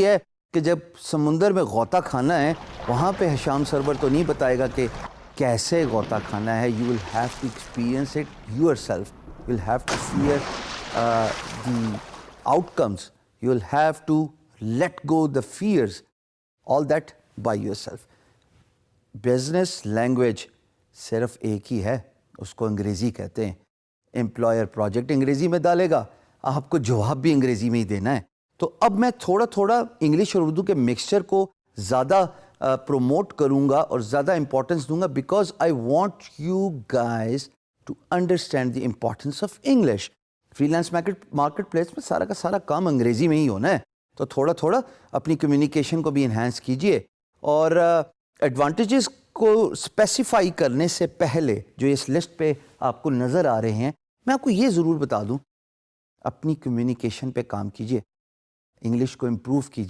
یہ ہے کہ جب سمندر میں غوطہ کھانا ہے وہاں پہ حشام سرور تو نہیں بتائے گا کہ کیسے غوطہ کھانا ہے. You will have to experience it yourself. You will have to fear the outcomes. You will have to let go the fears, all that by yourself. Business language صرف ایک ہی ہے, اس کو انگریزی کہتے ہیں. Employer project انگریزی میں ڈالے گا, آپ کو جواب بھی انگریزی میں ہی دینا ہے. تو اب میں تھوڑا تھوڑا انگلش اور اردو کے مکسچر کو زیادہ پروموٹ کروں گا اور زیادہ امپورٹنس دوں گا, because I want you guys to understand the importance of English. Freelance marketplace میں سارا کا سارا کام انگریزی میں ہی ہونا ہے, تو تھوڑا تھوڑا اپنی کمیونیکیشن کو بھی انہینس کیجئے. اور ایڈوانٹیجز کو اسپیسیفائی کرنے سے پہلے جو اس لسٹ پہ آپ کو نظر آ رہے ہیں, میں آپ کو یہ ضرور بتا دوں, اپنی کمیونیکیشن پہ کام کیجئے, انگلش کو امپروو کیجئے.